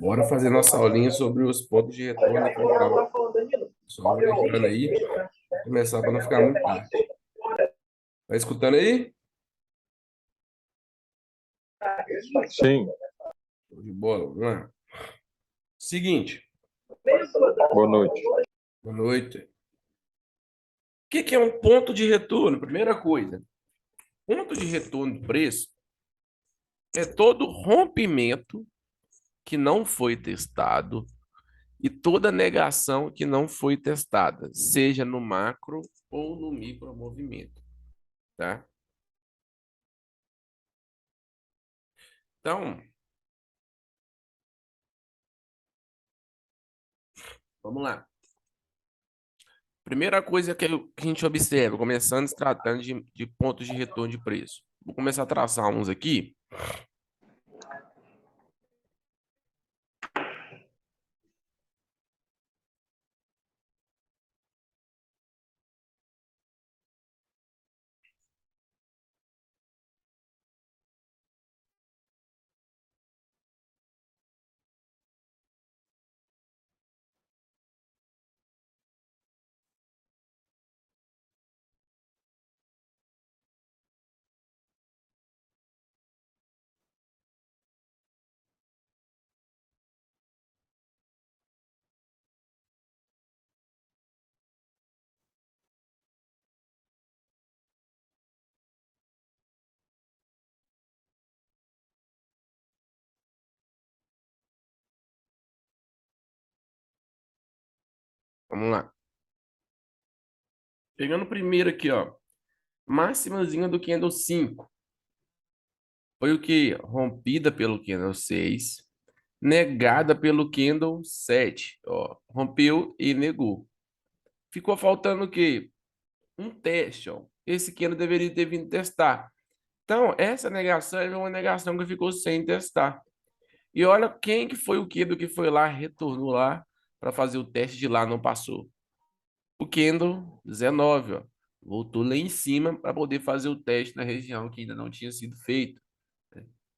Bora fazer nossa aulinha sobre os pontos de retorno aqui no cálculo. Só vai entrando aí, vou começar para não ficar muito tarde. Tá escutando aí? Sim, Show de bola, vamos lá. Seguinte, boa noite. boa noite. O que é um ponto de retorno? Primeira coisa, ponto de retorno de preço é todo rompimento que não foi testado e toda negação que não foi testada, seja no macro ou no micro movimento, tá? Então, vamos lá. Primeira coisa que a gente observa, começando se tratando de pontos de retorno de preço. Vou começar a traçar uns aqui. Vamos lá. Pegando o primeiro aqui, ó. Máximazinha do candle 5. Foi o que? Rompida pelo candle 6. Negada pelo candle 7. Ó, rompeu e negou. Ficou faltando o quê? Um teste, ó. Esse candle deveria ter vindo testar. Então, essa negação é uma negação que ficou sem testar. E olha quem que foi o Kendo que foi lá, retornou lá para fazer o teste de lá, não passou. O Kendo 19, ó, voltou lá em cima para poder fazer o teste na região que ainda não tinha sido feito.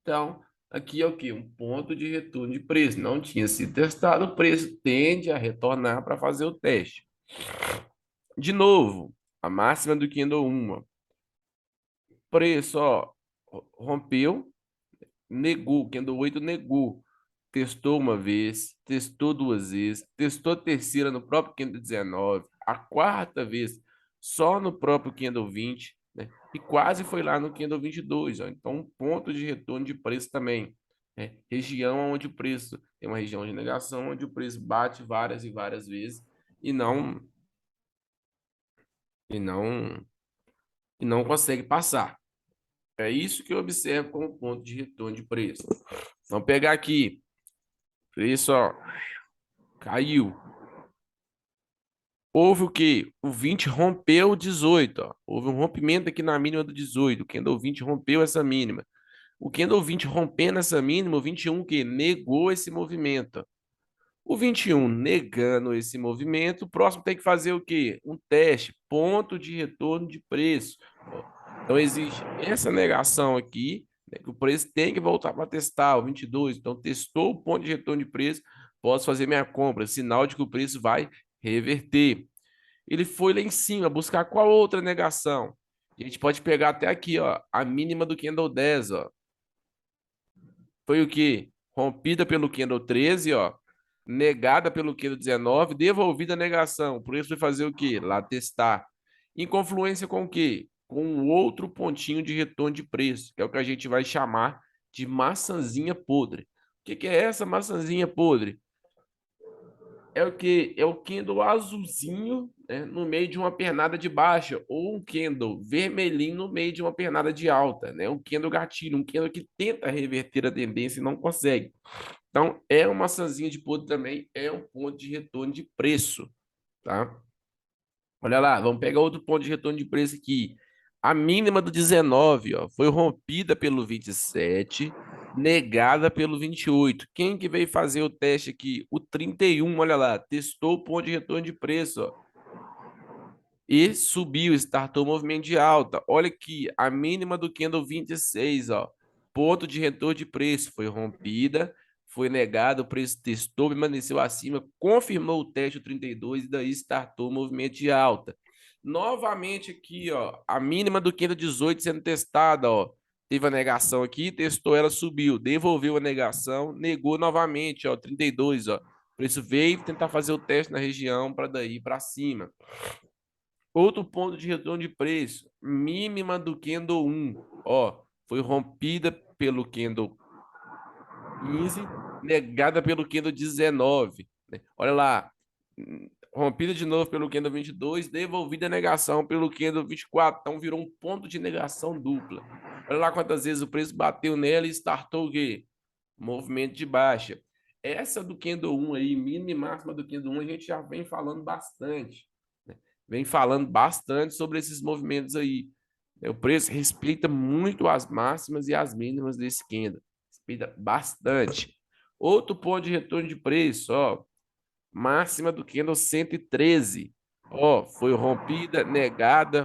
Então, aqui é o que? Um ponto de retorno de preço. Não tinha sido testado, o preço tende a retornar para fazer o teste. De novo, a máxima do Kendo 1, ó. Preço, ó, rompeu, negou, Kendo 8 negou. Testou uma vez, testou duas vezes, testou a terceira no próprio Kindle 19, a quarta vez só no próprio Kindle 20, né? E quase foi lá no Kindle 22, ó. Então, um ponto de retorno de preço também, né? Região onde o preço tem uma região de negação, onde o preço bate várias e várias vezes e e não e não consegue passar. É isso que eu observo como ponto de retorno de preço. Vamos pegar aqui, preço, ó, caiu. Houve o quê? O 20 rompeu o 18, ó. Houve um rompimento aqui na mínima do 18. O candle 20 rompeu essa mínima. O candle 20 rompendo essa mínima, o 21 que negou esse movimento. O 21 negando esse movimento, o próximo tem que fazer o quê? Um teste, ponto de retorno de preço. Ó. Então existe essa negação aqui, né, que o preço tem que voltar para testar, o 22. Então testou o ponto de retorno de preço, posso fazer minha compra, sinal de que o preço vai reverter. Ele foi lá em cima buscar qual outra negação? A gente pode pegar até aqui, ó, a mínima do candle 10, ó. Foi o quê? Rompida pelo candle 13, ó. Negada pelo candle 19, devolvida a negação. Por isso foi fazer o quê? Lá testar. Em confluência com o quê? Com um outro pontinho de retorno de preço, que é o que a gente vai chamar de maçãzinha podre. O que é essa maçãzinha podre? É o que? É o candle azulzinho, né, no meio de uma pernada de baixa, ou um candle vermelhinho no meio de uma pernada de alta, né? Um candle gatilho, um candle que tenta reverter a tendência e não consegue. Então, é uma maçãzinha de podre também, é um ponto de retorno de preço, tá? Olha lá, vamos pegar outro ponto de retorno de preço aqui. A mínima do 19, ó, foi rompida pelo 27, negada pelo 28. Quem que veio fazer o teste aqui? O 31, olha lá, testou o ponto de retorno de preço, ó, e subiu, startou o movimento de alta. Olha aqui, a mínima do candle 26, ó. ponto de retorno de preço foi rompida, foi negado, o preço testou, permaneceu acima, confirmou o teste o 32 e daí startou o movimento de alta. Novamente aqui, ó, a mínima do 518 sendo testada, ó. Teve a negação aqui, testou, ela subiu, devolveu a negação, negou novamente, ó, 32, ó. O preço veio tentar fazer o teste na região para daí para cima. Outro ponto de retorno de preço, mínima do candle 1, ó, foi rompida pelo candle 15, negada pelo candle 19, né? Olha lá, rompida de novo pelo candle 22, devolvida a negação pelo candle 24, então virou um ponto de negação dupla. Olha lá quantas vezes o preço bateu nela e startou o quê? Movimento de baixa. Essa do candle 1 aí, mínima e máxima do candle 1, a gente já vem falando bastante, né? Vem falando bastante sobre esses movimentos aí. O preço respeita muito as máximas e as mínimas desse candle. Respeita bastante. Outro ponto de retorno de preço, ó, máxima do candle 113. Ó, foi rompida, negada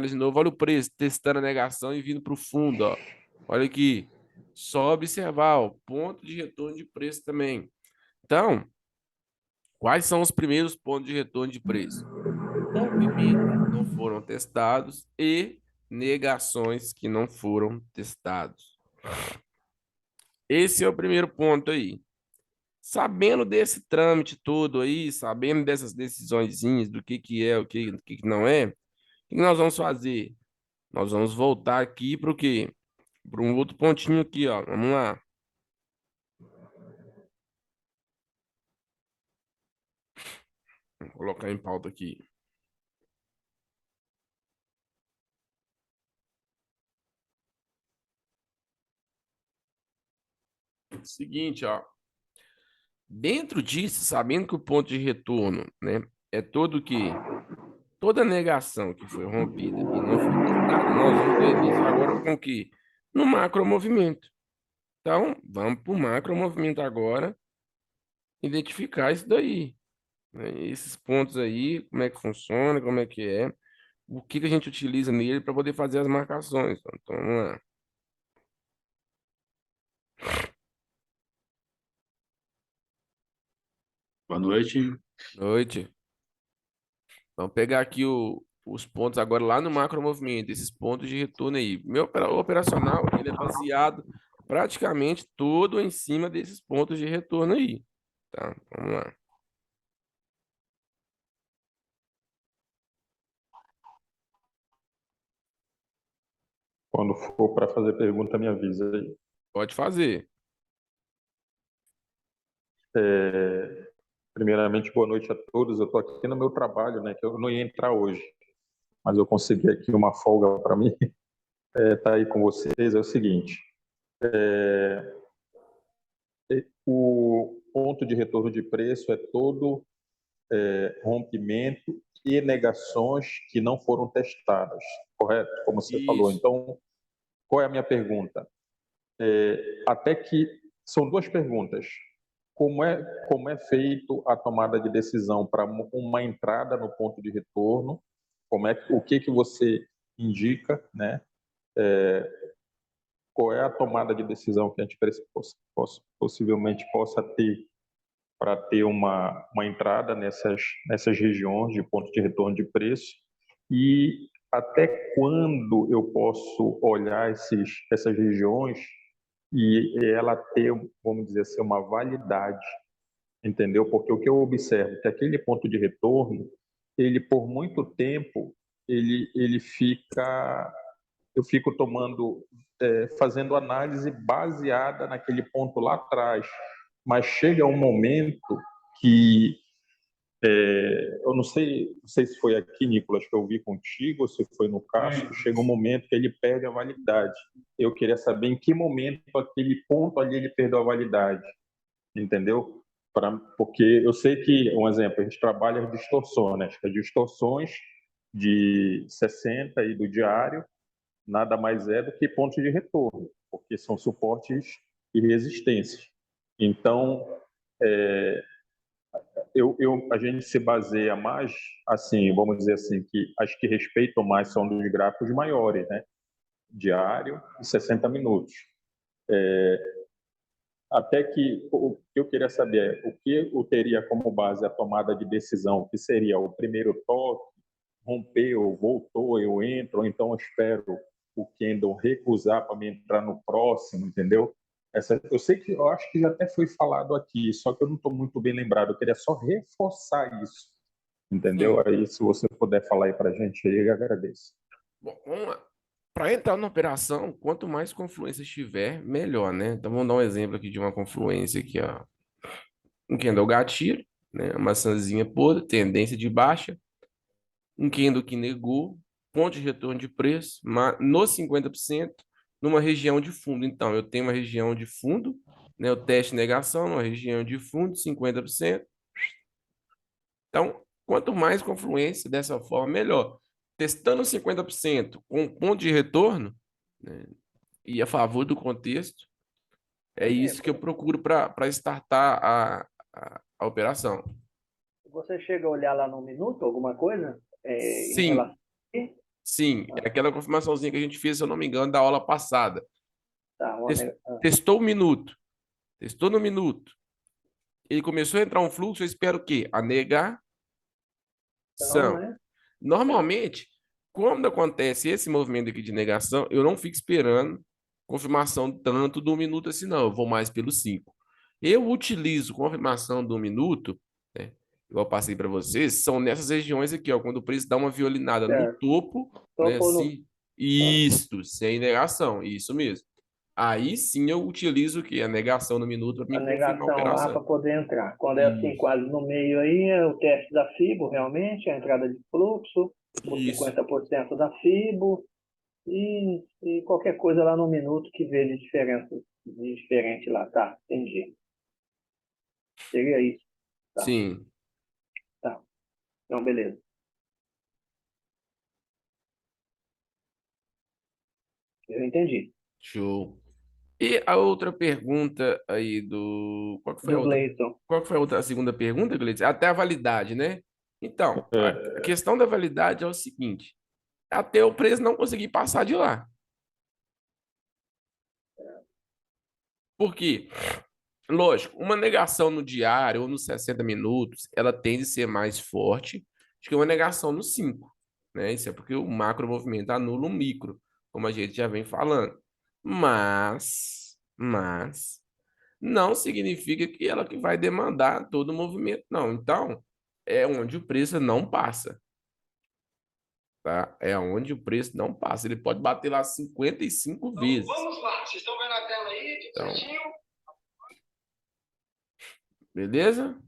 de novo. Olha o preço, testando a negação e vindo para o fundo, ó. Olha aqui. Só observar, ó, ponto de retorno de preço também. Então, quais são os primeiros pontos de retorno de preço? Rompimentos que não foram testados e negações que não foram testados. Esse é o primeiro ponto aí. Sabendo desse trâmite todo aí, sabendo dessas decisõezinhas do que é, o que não é, o que nós vamos fazer? Nós vamos voltar aqui para o quê? Para um outro pontinho aqui, ó. Vamos lá. Vou colocar em pauta aqui. Seguinte, ó. Dentro disso, sabendo que o ponto de retorno, né, é todo que toda negação que foi rompida e não foi testada, nós vamos ter início agora com o quê? No macromovimento. Então, vamos para o macromovimento agora, identificar isso daí, né? Esses pontos aí, como é que funciona, como é que é, o que que a gente utiliza nele para poder fazer as marcações. Então, vamos lá. Boa noite. Noite. Vamos pegar aqui os pontos agora lá no macromovimento, esses pontos de retorno aí. Meu operacional, ele é baseado praticamente todo em cima desses pontos de retorno aí. Tá, vamos lá. Quando for para fazer pergunta, me avisa aí. Pode fazer. Primeiramente, boa noite a todos. Eu estou aqui no meu trabalho, né? Que eu não ia entrar hoje, mas eu consegui aqui uma folga para mim. Tá aí com vocês. É o seguinte: o ponto de retorno de preço é todo rompimento e negações que não foram testadas, correto? Como você falou. Isso. Então, qual é a minha pergunta? Até que são duas perguntas. Como é feito a tomada de decisão para uma entrada no ponto de retorno? O que você indica, né? Qual é a tomada de decisão que a gente possivelmente possa ter para ter uma entrada nessas regiões de ponto de retorno de preço? E até quando eu posso olhar essas regiões e ela ter, vamos dizer assim, uma validade, entendeu? Porque o que eu observo é que aquele ponto de retorno, ele por muito tempo, ele fica, eu fico fazendo análise baseada naquele ponto lá atrás, mas chega um momento que eu não sei se foi aqui, Nicolas, que eu vi contigo, ou se foi no Cássio, chega um momento que ele perde a validade. Eu queria saber em que momento aquele ponto ali ele perdeu a validade, entendeu? Porque eu sei que, um exemplo, a gente trabalha as distorções, né? As distorções de 60 e do diário nada mais é do que pontos de retorno, porque são suportes e resistências. Então, a gente se baseia mais, assim, vamos dizer assim, que as que respeitam mais são dos gráficos maiores, né? Diário e 60 minutos. Até que o que eu queria saber é o que eu teria como base a tomada de decisão, que seria o primeiro toque, rompeu, voltou, eu entro, ou então eu espero o Kendall recusar para me entrar no próximo, entendeu? Eu sei que eu acho que já até foi falado aqui, só que eu não estou muito bem lembrado. Eu queria só reforçar isso, entendeu? Sim. Aí, se você puder falar aí para a gente, aí eu agradeço. Bom, vamos lá. Para entrar na operação, quanto mais confluência tiver, melhor, né? Então vamos dar um exemplo aqui de uma confluência aqui, ó. Um candle gatilho, né? Uma maçãzinha podre, tendência de baixa, um candle que negou, ponto de retorno de preço, no 50%, numa região de fundo. Então, eu tenho uma região de fundo, né? O teste de negação, uma região de fundo, 50%. Então, quanto mais confluência dessa forma, melhor. Testando 50% com ponto de retorno, né, e a favor do contexto, é É, isso que eu procuro para startar a operação. você chega a olhar lá no minuto alguma coisa em Sim, relação. sim, é aquela confirmaçãozinha que a gente fez, se eu não me engano, da aula passada. Tá, Testou o minuto, testou no minuto. Ele começou a entrar um fluxo, eu espero o quê? A negação. então, né? Normalmente, quando acontece esse movimento aqui de negação, eu não fico esperando confirmação tanto do minuto assim, não. Eu vou mais pelo 5. Eu utilizo confirmação do minuto, né? Igual eu passei para vocês, são nessas regiões aqui, ó, quando o preço dá uma violinada no Certo. topo, né? Tocou no. Assim, isto, sem negação, isso mesmo. Aí sim eu utilizo o quê? A negação no minuto para A me confirmar a negação lá para operação. poder entrar. Quando é assim, Isso, quase no meio aí, é o teste da FIBO, realmente, a entrada de fluxo, por isso, 50% da FIBO, e qualquer coisa lá no minuto que vê de diferença de diferente lá. Tá, entendi. Seria isso. Tá, sim, tá. Então, beleza. Eu entendi. show. E a outra pergunta aí Qual que foi a Do outra? Gleison. Qual que foi a segunda pergunta, Gleice? Até a validade, né? Então, a É, questão da validade é o seguinte: até o preço não conseguir passar de lá. Por quê? Lógico, uma negação no diário ou nos 60 minutos, ela tende a ser mais forte do que uma negação no 5, né? Isso é porque o macro movimento anula o micro, como a gente já vem falando. Mas não significa que ela que vai demandar todo o movimento, não. Então, é onde o preço não passa, tá? É onde o preço não passa. Ele pode bater lá 55 Então, vezes. vamos lá, vocês estão vendo a tela aí, de Então, certinho? beleza?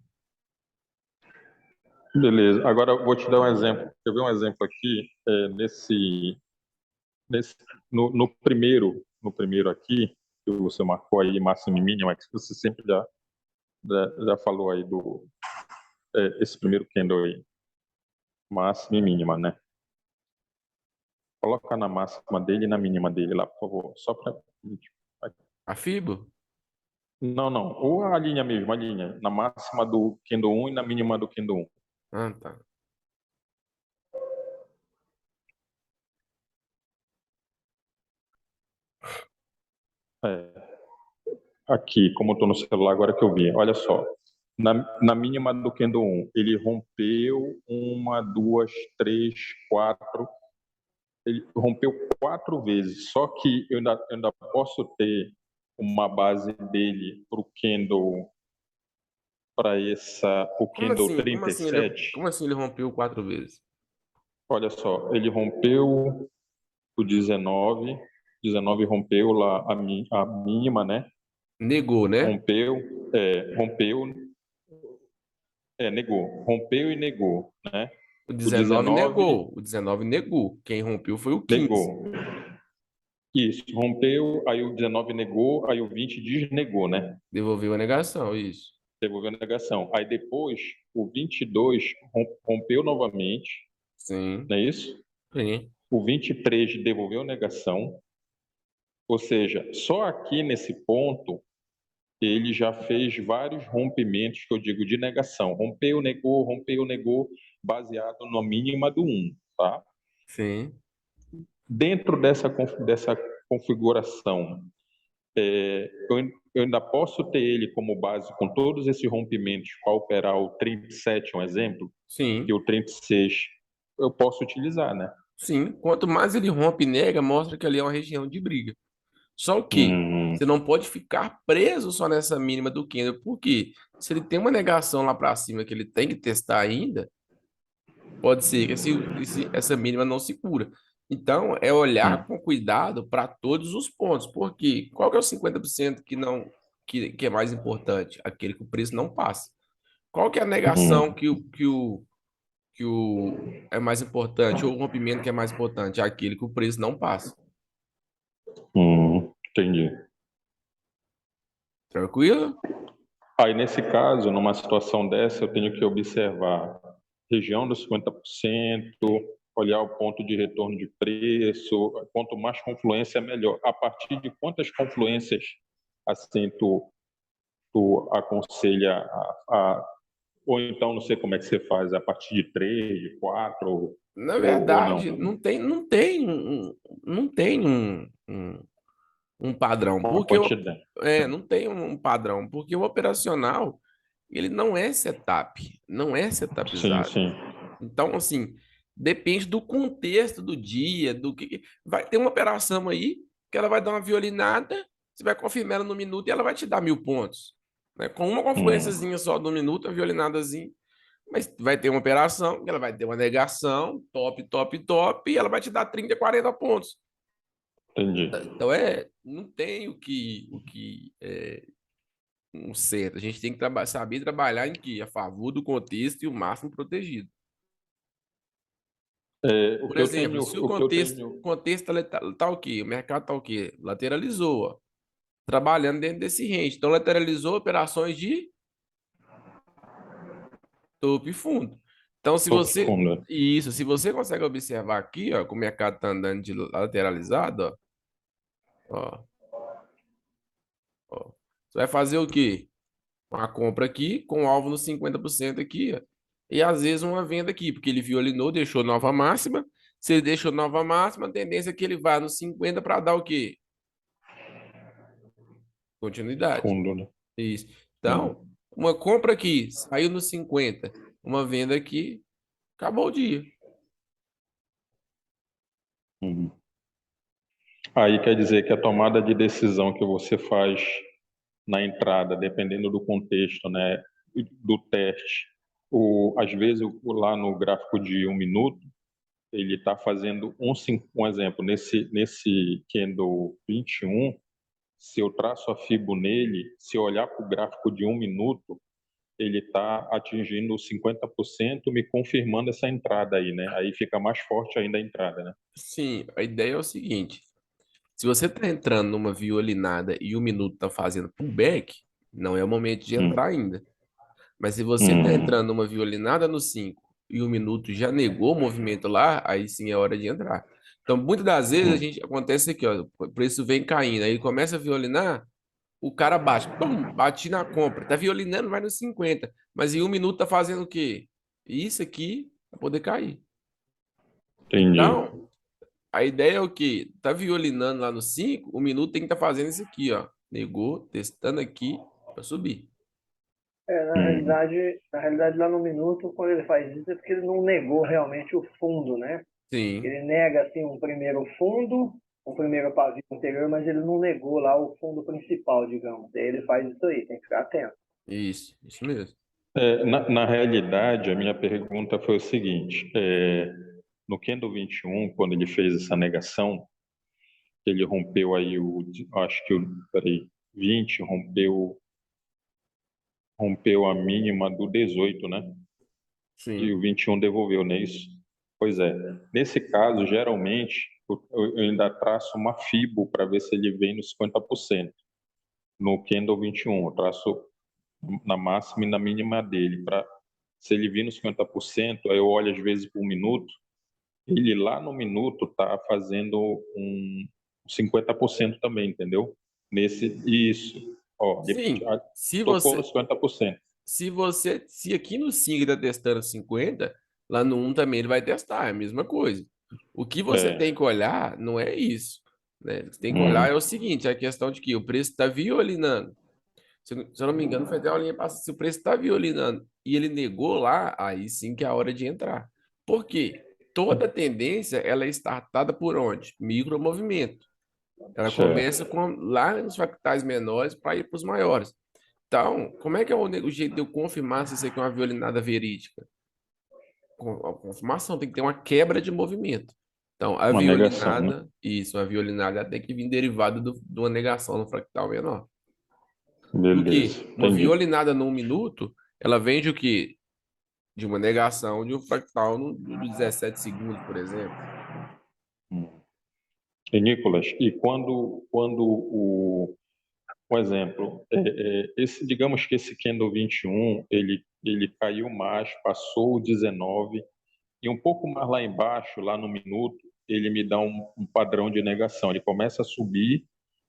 beleza. Agora eu vou te dar um exemplo. Eu vi um exemplo aqui nesse no primeiro aqui que você marcou aí máxima e mínima, que você sempre já falou aí esse primeiro candle aí, máxima e mínima, né? Coloca na máxima dele e na mínima dele lá, por favor, só para A FIBO? não, não, ou a linha mesmo, a linha, na máxima do candle 1 e na mínima do candle 1. Ah, tá. É, aqui, como eu estou no celular agora que eu vi, olha só. Na mínima do candle 1, ele rompeu uma, duas, três, quatro. Ele rompeu 4 vezes. Só que eu ainda posso ter uma base dele para o candle, o Como candle assim? Como assim ele, 37. como assim ele rompeu 4 vezes? Olha só, ele rompeu o 19. 19 rompeu lá a mínima, né? Negou, né? Negou. Rompeu e negou, né? O O 19 19 negou. O 19 negou. Quem rompeu foi o 15. negou. Isso, rompeu, aí o 19 negou, aí o 20 desnegou, né? Devolveu a negação, isso. Devolveu a negação. Aí depois, o 22 rompeu novamente, Sim, não é isso? sim. O 23 devolveu a negação. Ou seja, só aqui nesse ponto, ele já fez vários rompimentos, que eu digo, de negação. Rompeu, negou, baseado na mínima do 1, tá? Sim. Dentro dessa configuração, eu ainda posso ter ele como base com todos esses rompimentos para operar o 37, um exemplo, e Sim, o 36 eu posso utilizar, né? sim. Quanto mais ele rompe e nega, mostra que ali é uma região de briga. Só que Hum, você não pode ficar preso só nessa mínima do candle, porque se ele tem uma negação lá para cima que ele tem que testar ainda, pode ser que essa mínima não se cura. Então, é olhar hum, com cuidado para todos os pontos, porque qual que é o 50% que não que é mais importante? Aquele que o preço não passa. Qual que é a negação hum, que o é mais importante, ou o rompimento que é mais importante? Aquele que o preço não passa. entendi. Tranquilo? Aí, nesse caso, numa situação dessa, eu tenho que observar região dos 50%, olhar o ponto de retorno de preço, quanto mais confluência, melhor. A partir de quantas confluências, assim, tu aconselha ou então, não sei como é que você faz, a partir de 3, de 4, Na ou não? verdade, não tem um padrão, Uma porque quantidade. não tem um padrão, porque o operacional ele não é Sim, setupizado. sim. Então, assim, depende do contexto do dia, vai ter uma operação aí que ela vai dar uma violinada, você vai confirmar ela no minuto e ela vai te dar 1.000 pontos, né? Com uma Hum, confluênciazinha só no minuto, uma violinadazinha, mas vai ter uma operação que ela vai ter uma negação, top, top, top, e ela vai te dar 30, 40 pontos. entendi. Então, não tem o que um certo. A gente tem que saber trabalhar em que? A favor do contexto e o máximo protegido. O Por que eu exemplo, tenho, se o o que eu contexto, tenho, contexto tá o quê? O mercado tá o quê? Lateralizou, ó, trabalhando dentro desse range. Então, lateralizou operações de topo e fundo. Então, se topo e você. fundo. Isso, se você consegue observar aqui, ó, que o mercado está andando de lateralizado, ó, ó. Você vai fazer o quê? Uma compra aqui, com alvo no 50% aqui, ó. E às vezes uma venda aqui, porque ele violinou, deixou nova máxima. Se ele deixou nova máxima, a tendência é que ele vá no 50 para dar o quê? Continuidade. Fundo, né? Isso. Hum, Então, uma compra aqui, saiu no 50, uma venda aqui, acabou o dia. hum. Aí quer dizer que a tomada de decisão que você faz na entrada, dependendo do contexto, né, do teste, às vezes lá no gráfico de um minuto, ele está fazendo um exemplo, nesse candle 21, se eu traço a Fibo nele, se eu olhar para o gráfico de um minuto, ele está atingindo 50%, me confirmando essa entrada aí, né? Aí fica mais forte ainda a entrada, né? Sim, a ideia é o seguinte: se você está entrando numa violinada e um minuto está fazendo pullback, não é o momento de Hum, entrar ainda. Mas se você está hum, entrando numa violinada no 5 e um minuto já negou o movimento lá, aí sim é hora de entrar. Então, muitas das vezes hum, acontece aqui, ó, o preço vem caindo, aí ele começa a violinar, o cara bate, pum, bate na compra, tá violinando, vai no 50, mas em um minuto tá fazendo o quê? Isso aqui para poder cair. entendi. Então, a ideia é o quê? Tá violinando lá no 5, o minuto tem que estar fazendo isso aqui, ó. Negou, testando aqui para subir. Hum, Na realidade, lá no minuto, quando ele faz isso, é porque ele não negou realmente o fundo, né? Sim, Ele nega assim um primeiro fundo, um primeiro pavio anterior, mas ele não negou lá o fundo principal, digamos. Aí ele faz isso aí, tem que ficar atento. isso mesmo. na realidade, a minha pergunta foi o seguinte: no Candle 21, quando ele fez essa negação, ele rompeu aí acho que peraí, 20, rompeu a mínima do 18, né? E Sim. o 21 devolveu, não é isso? Pois é. Nesse caso, geralmente, eu ainda traço uma FIBO para ver se ele vem nos 50%. No Candle 21, eu traço na máxima e na mínima dele. Se ele vir nos 50%, aí eu olho às vezes por minuto, ele lá no minuto está fazendo um 50% também, entendeu? Isso. Ó, ele Sim, se tocou você, nos 50%. se aqui no 5 está testando 50, lá no um também ele vai testar, é a mesma coisa. O que você tem É, que olhar não é isso. né? Você tem que olhar é o seguinte, a questão de que o preço está violinando. Se eu não me engano, foi até uma linha passada. Se o preço está violinando e ele negou lá, aí sim que é a hora de entrar. Por quê? Toda tendência, ela é startada por onde? Micromovimento. Ela começa Certo. com lá nos fractais menores para ir para os maiores. Então, como é que é o jeito de eu confirmar se isso aqui é uma violinada verídica? A confirmação tem que ter uma quebra de movimento. Então, a Uma negação, né? violinada, isso, a violinada tem que vir derivada de uma negação no fractal menor. Beleza, Porque uma entendi. violinada num minuto, ela vem de o quê? De uma negação de um fractal no 17 segundos, por exemplo. Hum. E Nicolas, e quando um exemplo, digamos que esse Candle 21, ele caiu mais, passou o 19, e um pouco mais lá embaixo, lá no minuto, ele me dá um padrão de negação. Ele começa a subir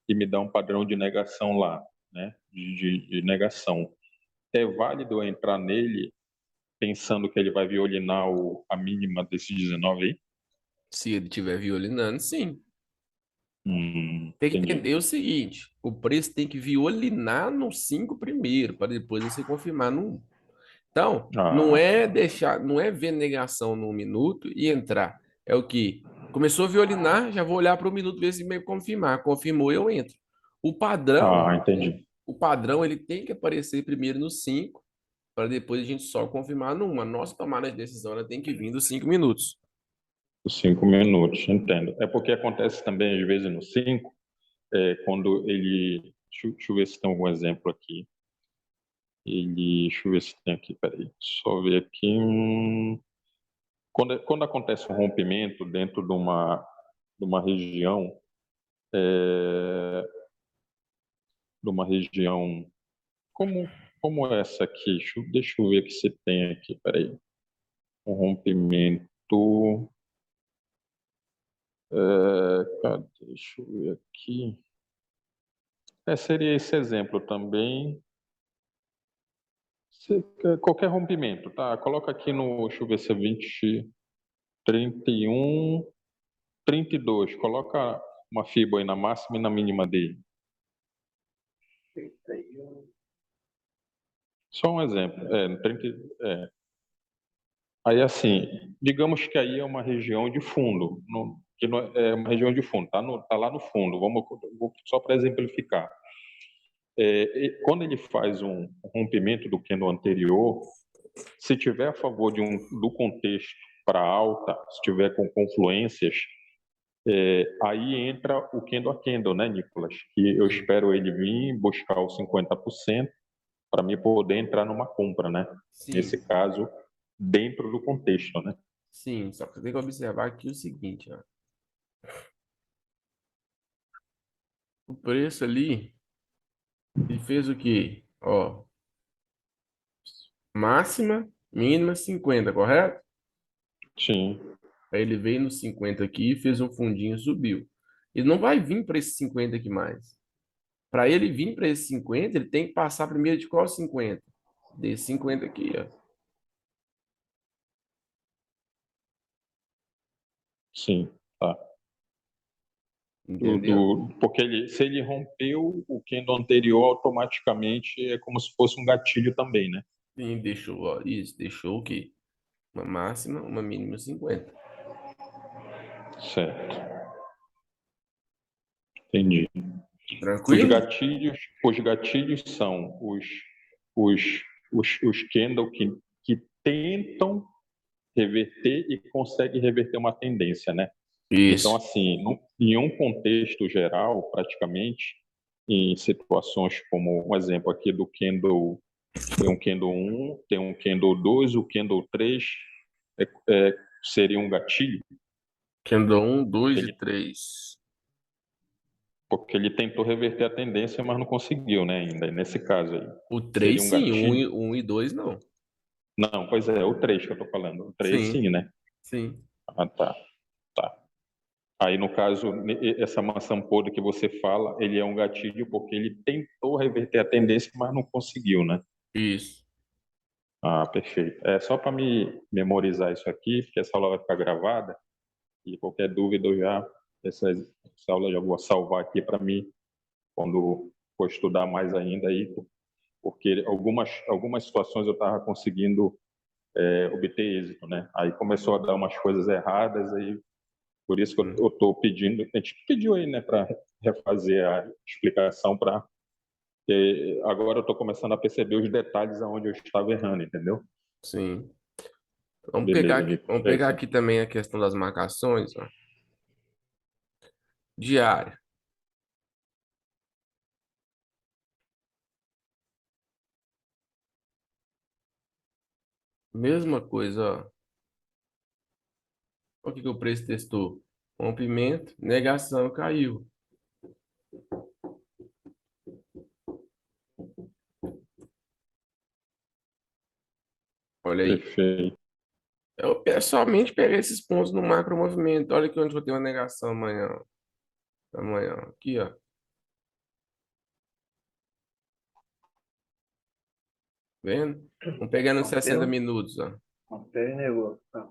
e me dá um padrão de negação lá, né? De negação. É válido eu entrar nele pensando que ele vai violinar a mínima desse 19 aí? Se ele estiver violinando, sim. Tem que Entendi. entender o seguinte: o preço tem que violinar no 5 primeiro, para depois você confirmar no 1. Então, não Ah, é deixar, não é ver negação no minuto e entrar. É o que começou a violinar, já vou olhar para o minuto ver se me confirmar. Confirmou, eu entro. O padrão, entendi. o padrão ele tem que aparecer primeiro no 5 para depois a gente só confirmar no 1. A nossa tomada de decisão ela tem que vir dos 5 minutos. Os 5 minutos, entendo. É porque acontece também, às vezes, no 5, quando ele. Deixa eu ver se tem algum exemplo aqui. Deixa eu ver se tem aqui, peraí. Só ver aqui. Quando acontece um rompimento dentro de uma região, é, de uma região como essa aqui, deixa eu ver o que você tem aqui, peraí. Um rompimento. Cadê? Deixa eu ver aqui. Seria esse exemplo também. Qualquer rompimento, tá? Coloca aqui no, deixa eu ver se é 20, 31, 32. Coloca uma fibra aí na máxima e na mínima dele. 31. Só um exemplo. No 30, é. Aí, assim, digamos que aí é uma região de fundo, que não é uma região de fundo, tá lá no fundo. Só para exemplificar. Quando ele faz um rompimento do candle anterior, se tiver a favor do contexto para alta, se tiver com confluências, aí entra o candle a candle, né, Nicolas? Que eu Sim. espero ele vir buscar os 50% para mim poder entrar numa compra, né? Sim, Nesse caso, dentro do contexto, né? sim. Só que você tem que observar aqui o seguinte, ó. O preço ali, ele fez o quê? Ó, máxima, mínima 50, correto? Sim, Aí ele veio no 50 aqui, fez um fundinho, subiu. Ele não vai vir para esse 50 aqui mais. Para ele vir para esse 50, ele tem que passar primeiro de qual 50? Desse 50 aqui, ó. sim, tá. Entendeu? Porque se ele rompeu o candle anterior, automaticamente é como se fosse um gatilho também, né? Sim, deixou, ó, isso, deixou o quê? Uma máxima, uma mínima 50. Certo, entendi. Os Tranquilo? gatilhos, os gatilhos são os, os candle que tentam reverter e conseguem reverter uma tendência, né? Então, Isso. assim, em um contexto geral, praticamente, em situações como um exemplo aqui do candle, tem um candle 1, tem um candle 2, o candle 3 seria um gatilho, Candle 1, 2 e ele, 3. porque ele tentou reverter a tendência, mas não conseguiu, né, ainda, nesse caso aí. O Seria 3 um sim, gatilho? um e 2 não. Não, pois é o 3 que eu tô falando. O 3 Sim, sim, né? sim. Ah, tá, tá. Aí, no caso, essa maçã podre que você fala, ele é um gatilho porque ele tentou reverter a tendência, mas não conseguiu, né? Isso. Ah, perfeito. É só para me memorizar isso aqui, porque essa aula vai ficar gravada e qualquer dúvida eu já essa aula já vou salvar aqui para mim quando for estudar mais ainda aí, porque algumas situações eu estava conseguindo obter êxito, né? Aí começou a dar umas coisas erradas, aí por isso que eu estou pedindo, a gente pediu aí, né, para refazer a explicação para agora eu estou começando a perceber os detalhes aonde eu estava errando, entendeu? Sim. Beleza, Nicolas. Vamos É pegar isso. aqui também a questão das marcações, ó. Diária. Mesma coisa, ó. O que que o preço testou? Rompimento, negação, caiu. Olha aí. Perfeito. Eu pessoalmente peguei esses pontos no macro movimento. Olha aqui onde eu tenho uma negação amanhã. Ó. Amanhã. Aqui, ó. Vendo? Vamos pegar nos 60 Rompeu, minutos, ó. rompeu e negou. Tá.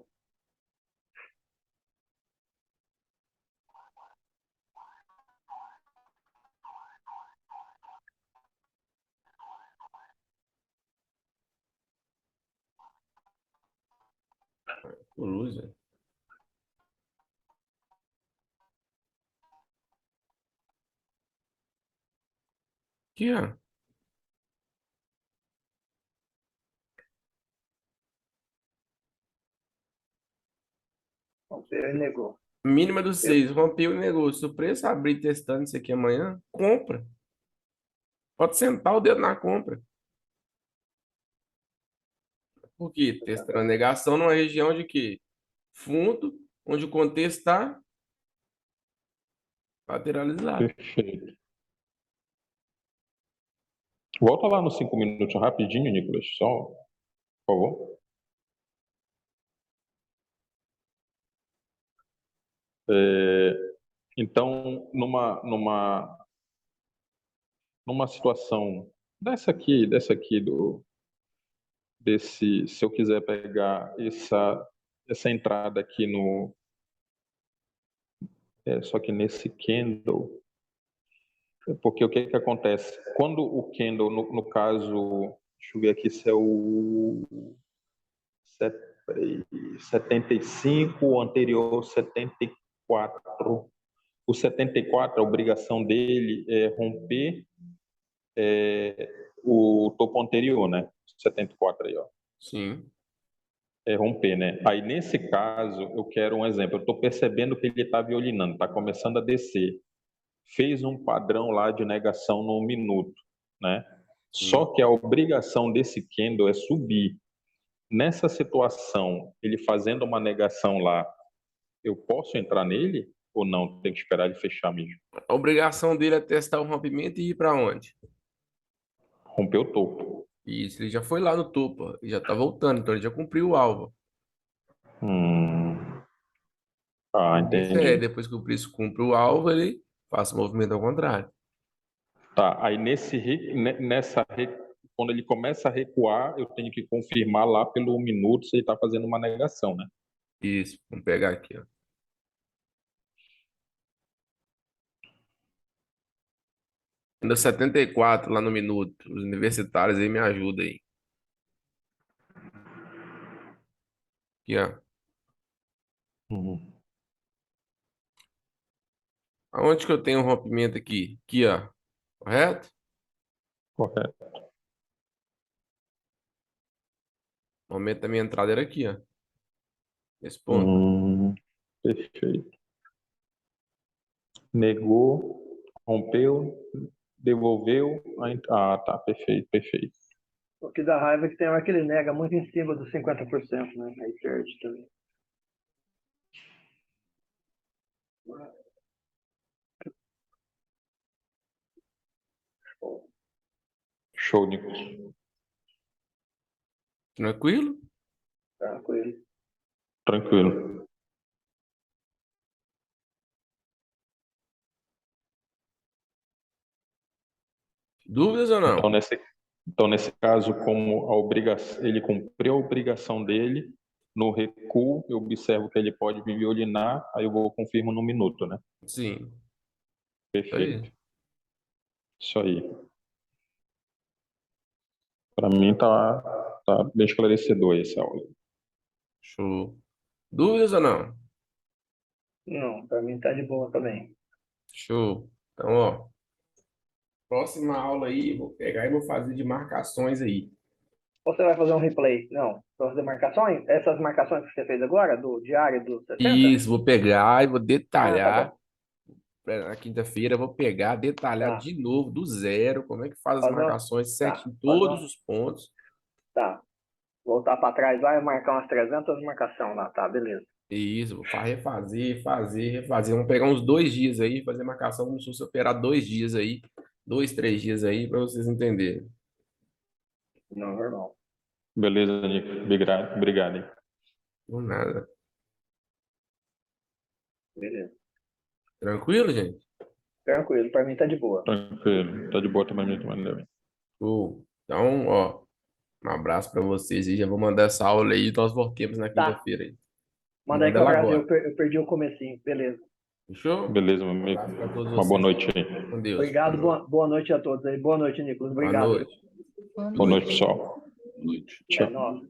Coruja. Aqui, ó. Rompeu e negou. Mínima dos Eu, 6. Rompeu o negócio. Se o preço abrir testando isso aqui amanhã, compra. Pode sentar o dedo na compra. Por quê? Testando a negação numa região de quê? Fundo, onde o contexto está lateralizado. Perfeito. Volta lá nos 5 minutos rapidinho, Nicolas, só, por favor. É, então, numa situação dessa aqui se eu quiser pegar essa entrada aqui só que nesse candle, porque o que que acontece? Quando o candle, no caso, deixa eu ver aqui se é o 75, o anterior 74. O 74, a obrigação dele é romper o topo anterior, né? 74 aí, ó. Sim. É romper, né? Aí, nesse caso, eu quero um exemplo. Eu estou percebendo que ele está violinando, está começando a descer. Fez um padrão lá de negação no minuto, né? Só Sim. que a obrigação desse candle é subir. Nessa situação, ele fazendo uma negação lá, eu posso entrar nele ou não? Tem que esperar ele fechar mesmo. A obrigação dele é testar o rompimento e ir para onde? Romper o topo. Isso, ele já foi lá no topo, ó, e já tá voltando, então ele já cumpriu o alvo. Hum, Isso é, entendi. depois que o preço cumpre o alvo, ele faz o movimento ao contrário. Tá, aí quando ele começa a recuar, eu tenho que confirmar lá pelo minuto se ele está fazendo uma negação, né? Isso, vamos pegar aqui, ó. Ainda 74 lá no minuto. Os universitários aí me ajudam aí. Aqui, ó. Uhum. Aonde que eu tenho um rompimento aqui? Aqui, ó. Correto? Correto. O momento da minha entrada era aqui, ó. Nesse ponto. Hum, perfeito. Negou, rompeu, devolveu. Tá, perfeito, perfeito. o que dá raiva é que tem hora que ele nega muito em cima dos 50%, né? Aí perde também. Show, Nicolas. Tranquilo? Tá, com ele. Tranquilo. Dúvidas ou Então, não? nesse caso, como ele cumpriu a obrigação dele, no recuo, eu observo que ele pode me violinar, aí eu vou confirmo no minuto, né? Sim. Perfeito. Aí. Isso aí. Para mim tá bem esclarecedor essa aula. Show. Dúvidas ou não? Não, para mim tá de boa também. Show. Então, ó, próxima aula aí, vou pegar e vou fazer de marcações aí. Ou você vai fazer um replay? Não. Para fazer marcações? Essas marcações que você fez agora, do diário dos 60? Isso, vou pegar e vou Ah, tá detalhar. bom. Na quinta-feira, eu vou pegar, detalhar Tá. de novo, do zero, como é que faz as Fazer uma... marcações Tá. certo em Fazer todos uma... os pontos. Tá. Voltar para trás lá e marcar umas 300 marcação lá. Tá, beleza. Isso, vou refazer, refazer. Vamos pegar uns 2 dias aí, fazer marcação como se fosse operar 2 dias aí, 2, 3 dias aí, para vocês entenderem. Não, normal. Beleza, Nico. Obrigado, hein? Por nada. Beleza. Tranquilo, gente? Tranquilo, para mim tá de boa. Tranquilo. Tá de boa também, também. Então, ó, um abraço para vocês aí. Já vou mandar essa aula aí, nós voltemos na Tá. quinta-feira aí. Manda aí que Manda eu ela gravei, agora. eu perdi o comecinho. Beleza. Fechou? Beleza, meu Um amigo. abraço para todos Uma boa vocês. noite aí. Com Deus. Boa Obrigado, noite. boa noite a todos aí. Boa noite, Nicolas. Boa Obrigado. noite. Boa noite, pessoal. Boa noite. É Tchau. nóis.